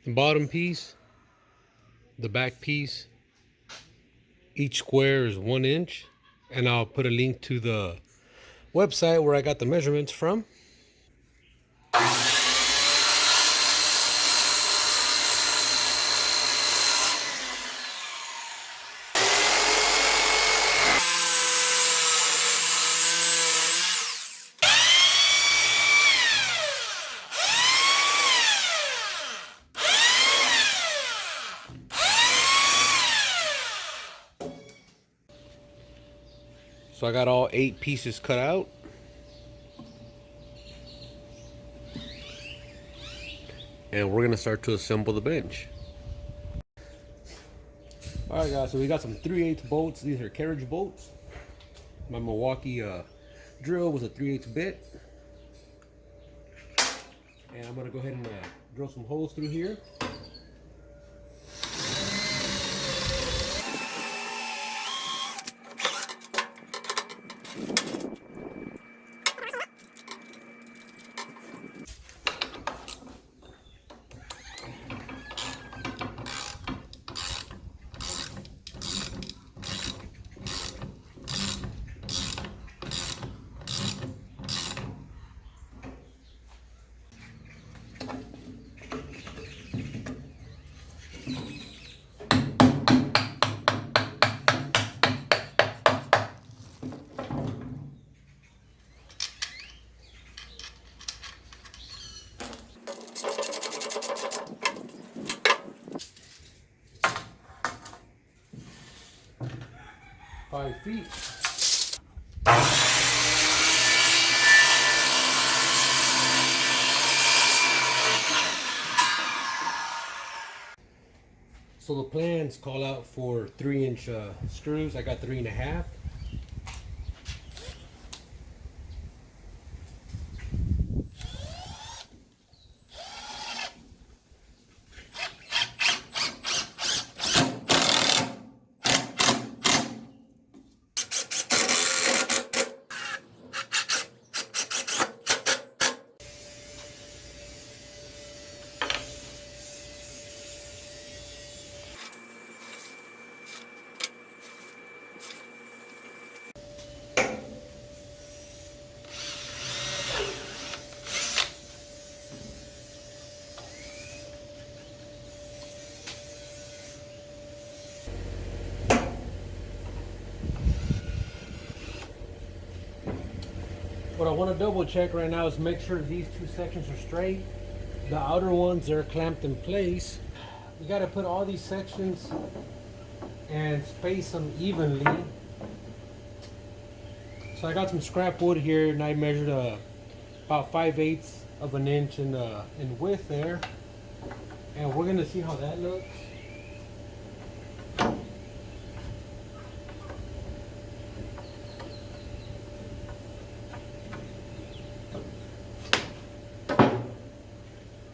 The bottom piece, the back piece, each square is 1 inch, and I'll put a link to the website where I got the measurements from. So I got all 8 pieces cut out. And we're gonna start to assemble the bench. Alright guys, so we got some 3/8 bolts. These are carriage bolts. My Milwaukee drill was a 3/8 bit. And I'm gonna go ahead and drill some holes through here. Five feet. So the plans call out for 3-inch screws. I got 3.5. What I want to double check right now is make sure these 2 sections are straight. The outer ones are clamped in place. You got to put all these sections and space them evenly. So I got some scrap wood here, and I measured about 5/8 of an inch in width there, and we're gonna see how that looks.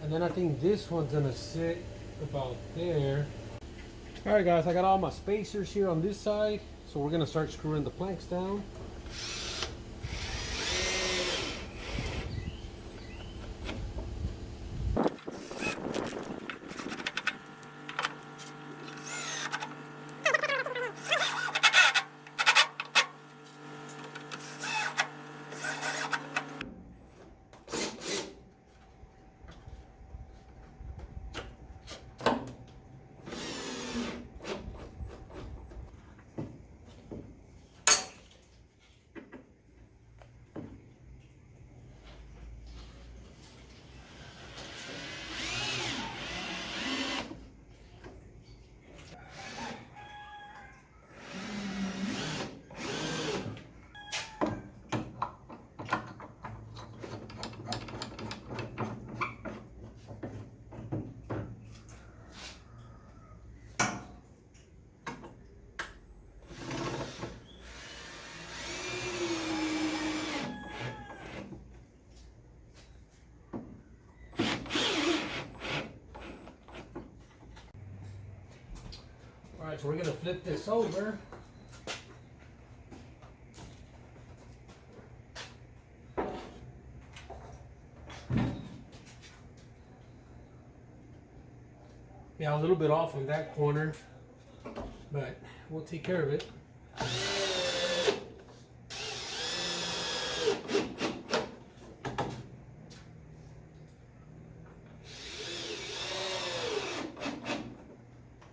And then I think this one's gonna sit about there. All right guys, I got all my spacers here on this side, so we're gonna start screwing the planks down. Alright, so we're going to flip this over. Yeah, a little bit off on that corner, but we'll take care of it.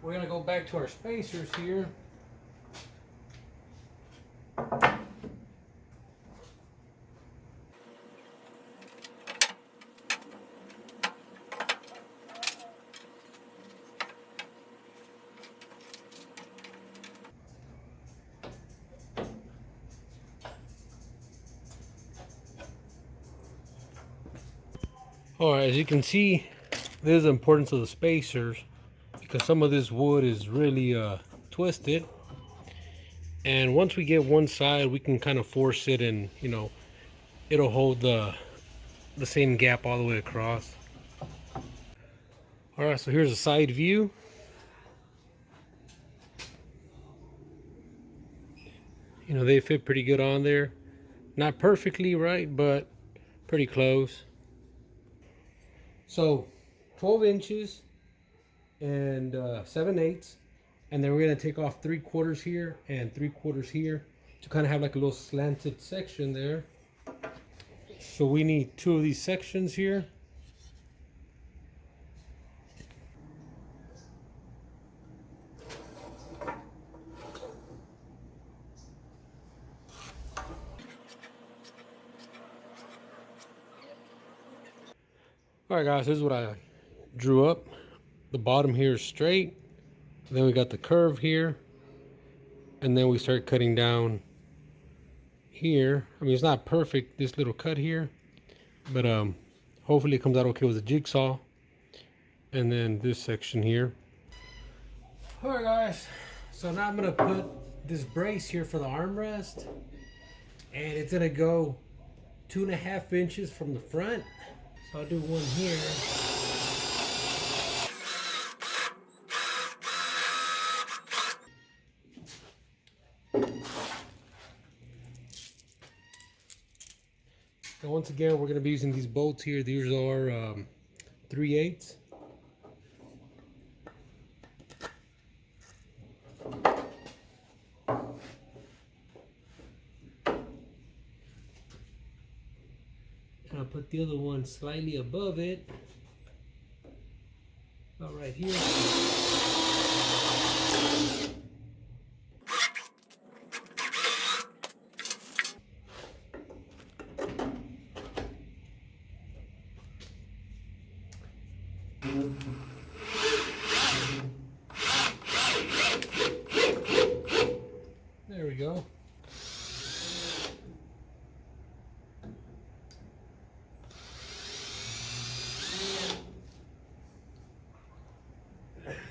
We're gonna go back to our spacers here. Alright, as you can see, there's the importance of the spacers, because some of this wood is really twisted, and once we get one side we can kind of force it, and you know, it'll hold the same gap all the way across. Alright, so here's a side view. You know, they fit pretty good on there. Not perfectly right, but pretty close. So 12 inches and 7/8, and then we're gonna take off 3/4 here and 3/4 here to kind of have like a little slanted section there. So we need 2 of these sections here. Alright guys, this is what I drew up. The bottom here is straight, then we got the curve here, and then we start cutting down here. I mean, it's not perfect, this little cut here, but hopefully it comes out okay with the jigsaw. And then this section here. Alright guys, so now I'm gonna put this brace here for the armrest, and it's gonna go 2.5 inches from the front. So I'll do one here. And once again, we're going to be using these bolts here. These are 3/8. And I'll put the other one slightly above it. About right here. There we go.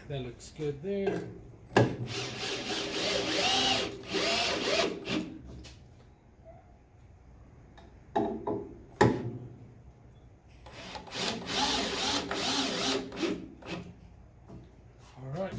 That looks good there. All right.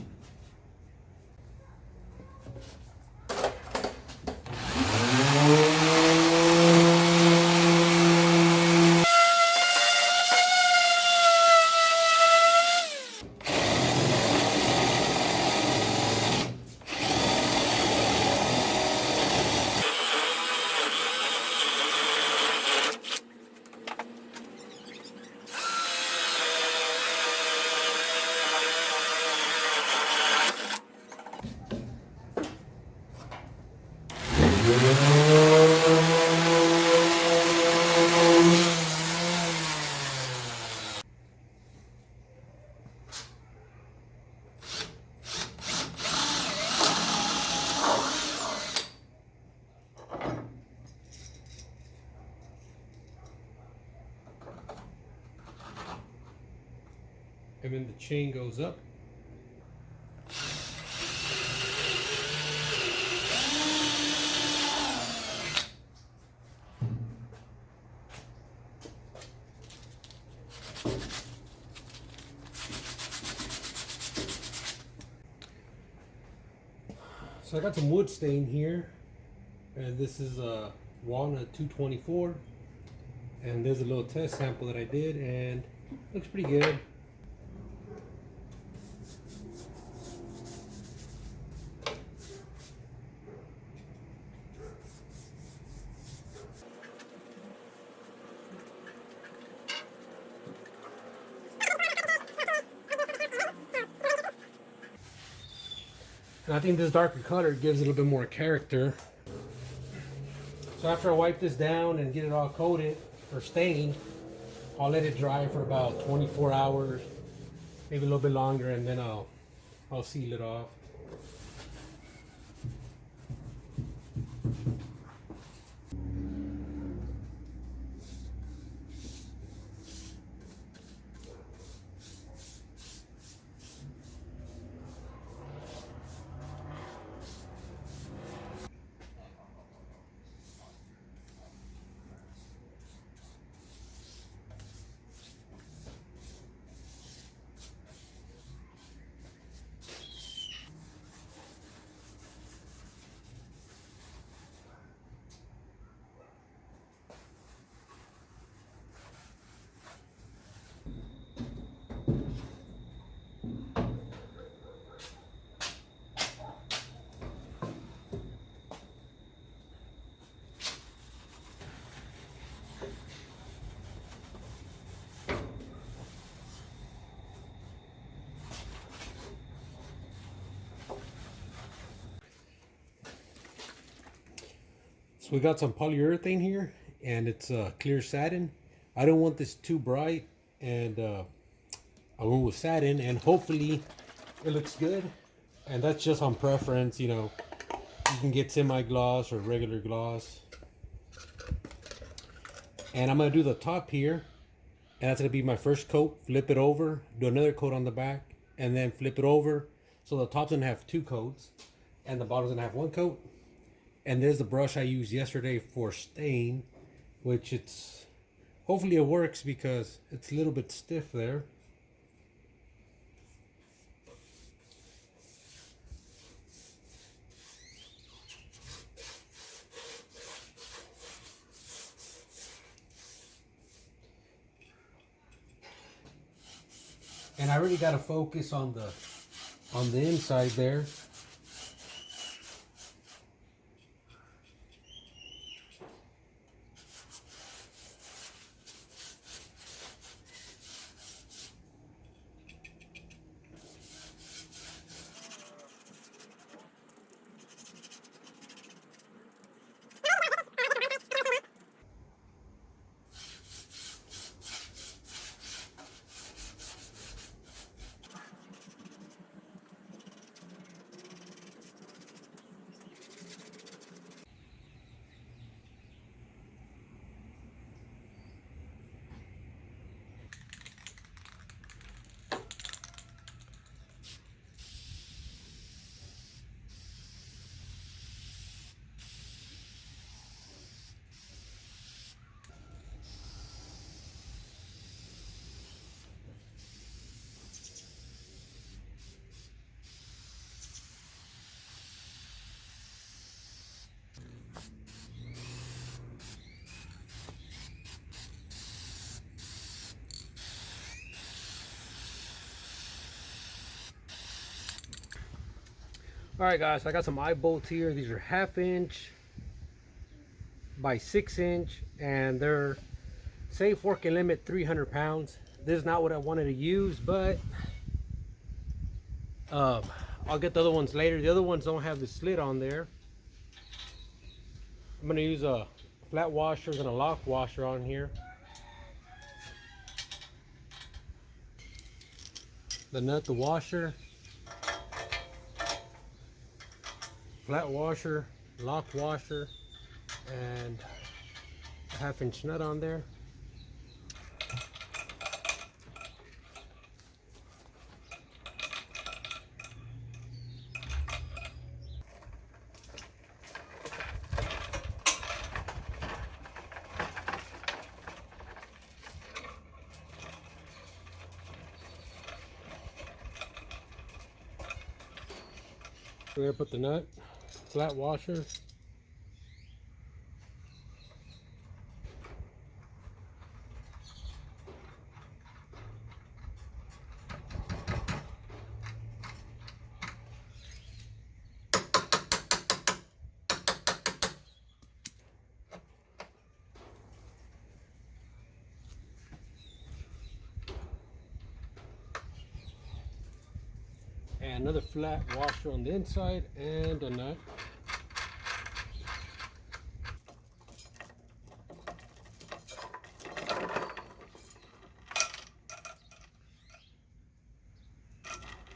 And then the chain goes up. So I got some wood stain here, and this is a walnut 224, and there's a little test sample that I did, and looks pretty good. And I think this darker color gives it a little bit more character. So after I wipe this down and get it all coated or stained, I'll let it dry for about 24 hours, maybe a little bit longer, and then I'll seal it off. So we got some polyurethane here, and it's clear satin. I don't want this too bright, and I went with satin, and hopefully it looks good. And that's just on preference, you know. You can get semi-gloss or regular gloss. And I'm gonna do the top here, and that's gonna be my first coat. Flip it over, do another coat on the back, and then flip it over. So the top's gonna have 2 coats, and the bottom's gonna have 1 coat. And there's the brush I used yesterday for stain, which it's, hopefully it works because it's a little bit stiff there. And I really got to focus on the inside there. All right, guys, so I got some eye bolts here. These are 1/2 inch by 6 inch, and they're safe working limit 300 pounds. This is not what I wanted to use, but I'll get the other ones later. The other ones don't have the slit on there. I'm gonna use a flat washer and a lock washer on here. The nut, the washer, flat washer, lock washer, and a 1/2 inch nut on there. We're gonna put the nut, flat washer, and another flat washer on the inside and a nut.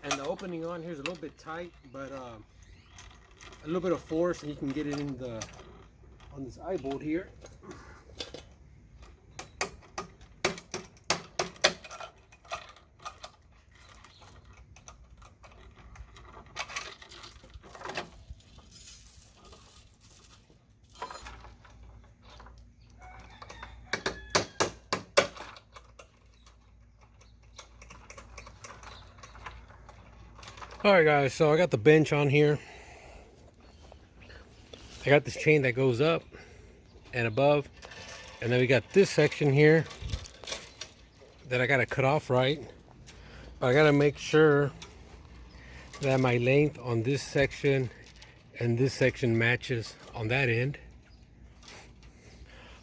And the opening on here is a little bit tight, but a little bit of force and you can get it in the on this eye bolt here. Alright guys, so I got the bench on here. I got this chain that goes up and above, and then we got this section here that I gotta cut off right. But I gotta make sure that my length on this section and this section matches on that end.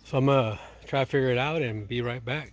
So I'm gonna try to figure it out and be right back.